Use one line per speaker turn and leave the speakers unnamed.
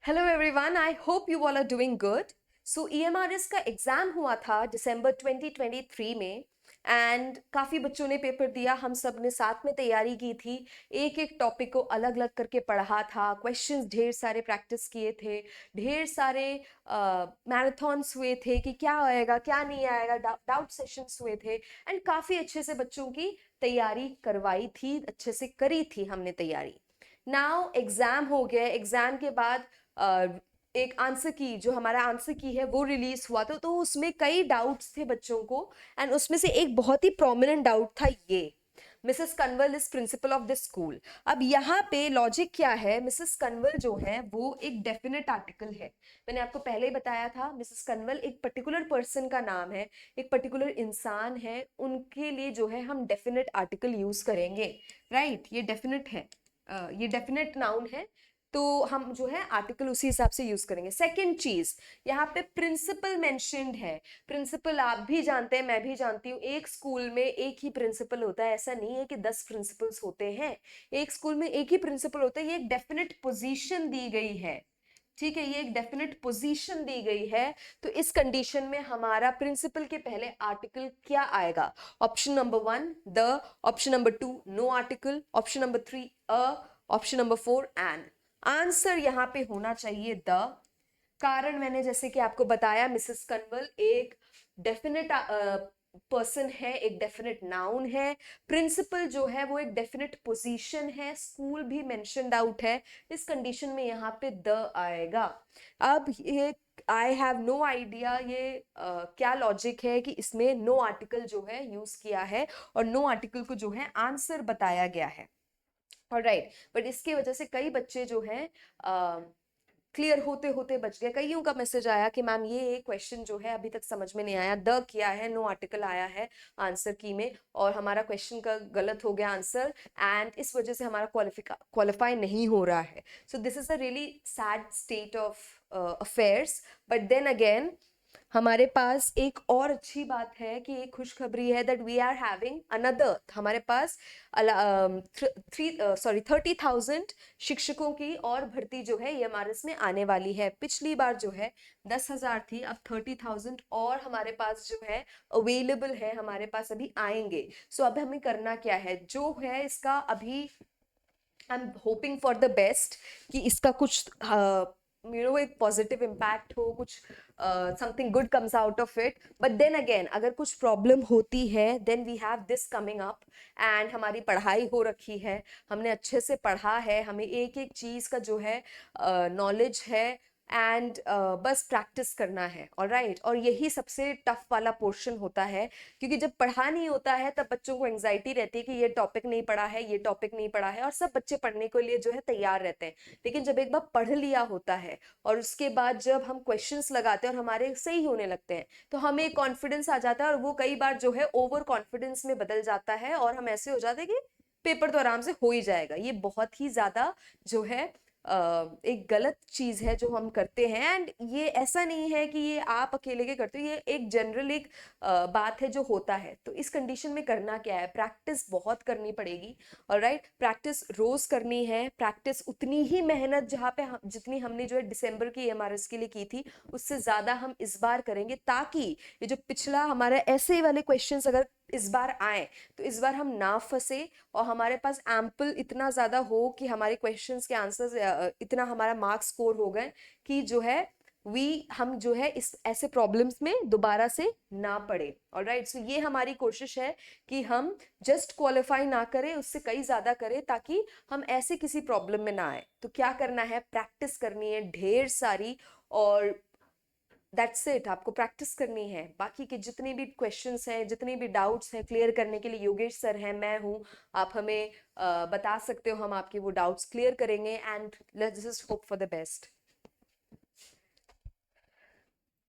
Hello everyone, I hope you all are doing good. So EMRS का exam हुआ था दिसंबर 2023 में एंड काफ़ी बच्चों ने पेपर दिया। हम सब ने साथ में तैयारी की थी, एक एक टॉपिक को अलग अलग करके पढ़ा था, क्वेश्चंस ढेर सारे प्रैक्टिस किए थे, ढेर सारे मैराथन्स हुए थे कि क्या आएगा क्या नहीं आएगा, डाउट सेशंस हुए थे एंड काफ़ी अच्छे से बच्चों की तैयारी करवाई थी, अच्छे से करी थी हमने तैयारी। नाउ एग्जाम हो गया, एग्जाम के बाद एक आंसर की, जो हमारा आंसर की है वो रिलीज हुआ था, तो उसमें कई डाउट्स थे बच्चों को एंड उसमें से एक बहुत ही प्रोमिनेंट डाउट था ये, Mrs Kanwal is principle of this school. अब यहाँ पे लॉजिक क्या है, मिसेस कन्वल जो है वो एक डेफिनेट आर्टिकल है। मैंने आपको पहले ही बताया था, मिसेस कन्वल एक पर्टिकुलर पर्सन का नाम है, एक पर्टिकुलर इंसान है, उनके लिए जो है हम डेफिनेट आर्टिकल यूज करेंगे। राइट, ये डेफिनेट है, ये डेफिनेट नाउन है, तो हम जो है आर्टिकल उसी हिसाब से यूज करेंगे। सेकंड चीज, यहाँ पे प्रिंसिपल मेंशन्ड है। प्रिंसिपल आप भी जानते हैं, मैं भी जानती हूँ, एक स्कूल में एक ही प्रिंसिपल होता है, ऐसा नहीं है कि 10 प्रिंसिपल्स होते हैं। एक स्कूल में एक ही प्रिंसिपल होता है, ये एक डेफिनेट पोजीशन दी गई है। ठीक है, ये एक डेफिनेट पोजीशन दी गई है। तो इस कंडीशन में हमारा प्रिंसिपल के पहले आर्टिकल क्या आएगा? Option number 1 the, option number 2 no article, option number 3 a, option number 4 an. Answer यहाँ पे होना चाहिए द। कारण मैंने जैसे कि आपको बताया, मिसेस कन्वल एक डेफिनेट पर्सन है, एक डेफिनेट नाउन है। प्रिंसिपल जो है वो एक डेफिनेट पोजीशन है, स्कूल भी मेंशन्ड आउट है। इस कंडीशन में यहाँ पे द आएगा। अब ये आई हैव नो आइडिया ये क्या लॉजिक है कि इसमें नो आर्टिकल जो है यूज किया है और नो आर्टिकल को जो है आंसर बताया गया है। ऑलराइट, बट इसकी वजह से कई बच्चे जो हैं क्लियर होते होते बच गए। कईयों का मैसेज आया कि मैम ये क्वेश्चन जो है अभी तक समझ में नहीं आया, द किया है, नो आर्टिकल आया है आंसर की में और हमारा क्वेश्चन का गलत हो गया आंसर एंड इस वजह से हमारा क्वालिफाई नहीं हो रहा है। So this is a really sad state of affairs. But then again हमारे पास एक और अच्छी बात है कि एक खुशखबरी है that we are having another, हमारे पास 30,000 शिक्षकों की और भर्ती जो है ईएमआरएस में आने वाली है। पिछली बार जो है 10,000 थी, अब 30,000 और हमारे पास जो है अवेलेबल है, हमारे पास अभी आएंगे। सो अब हमें करना क्या है जो है इसका अभी, I am hoping for the best कि इसका कुछ एक पॉजिटिव इम्पैक्ट हो, कुछ something good comes out of it. But then again अगर कुछ प्रॉब्लम होती है then we have this coming up and हमारी पढ़ाई हो रखी है, हमने अच्छे से पढ़ा है, हमें एक एक चीज का जो है नॉलेज है एंड बस प्रैक्टिस करना है। ऑलराइट, और यही सबसे टफ वाला पोर्शन होता है, क्योंकि जब पढ़ा नहीं होता है तब बच्चों को एंजाइटी रहती है कि ये टॉपिक नहीं पढ़ा है, ये टॉपिक नहीं पढ़ा है, और सब बच्चे पढ़ने के लिए जो है तैयार रहते हैं। लेकिन जब एक बार पढ़ लिया होता है और उसके बाद जब हम क्वेश्चंस लगाते हैं और हमारे सही होने लगते हैं तो हमें कॉन्फिडेंस आ जाता है, और वो कई बार जो है ओवर कॉन्फिडेंस में बदल जाता है और हम ऐसे हो जाते हैं कि पेपर तो आराम से हो ही जाएगा। ये बहुत ही ज्यादा जो है एक गलत चीज है जो हम करते हैं एंड ये ऐसा नहीं है कि ये आप अकेले के करते हो, ये एक जनरल एक बात है जो होता है। तो इस कंडीशन में करना क्या है, प्रैक्टिस बहुत करनी पड़ेगी। ऑलराइट, प्रैक्टिस रोज करनी है, प्रैक्टिस उतनी ही मेहनत जहाँ पे जितनी हमने जो है दिसंबर की एमआरएस के लिए की थी उससे ज्यादा हम इस बार करेंगे, ताकि ये जो पिछला हमारा ऐसे वाले क्वेश्चंस अगर इस बार आए तो इस बार हम ना फंसे और हमारे पास एम्पल इतना ज्यादा हो कि हमारे क्वेश्चंस के आंसर्स इतना हमारा मार्क्स स्कोर हो गए कि जो है हम जो है इस ऐसे प्रॉब्लम्स में दोबारा से ना पड़े। ऑलराइट, सो ये हमारी कोशिश है कि हम जस्ट क्वालिफाई ना करें, उससे कई ज्यादा करें ताकि हम ऐसे किसी प्रॉब्लम में ना आए। तो क्या करना है, प्रैक्टिस करनी है ढेर सारी, और दैट्स इट, आपको प्रैक्टिस करनी है। बाकी के जितने भी क्वेश्चंस हैं, जितने भी डाउट्स हैं, क्लियर करने के लिए योगेश सर हैं, मैं हूँ, आप हमें बता सकते हो, हम आपके वो डाउट्स क्लियर करेंगे and let's just hope for the best.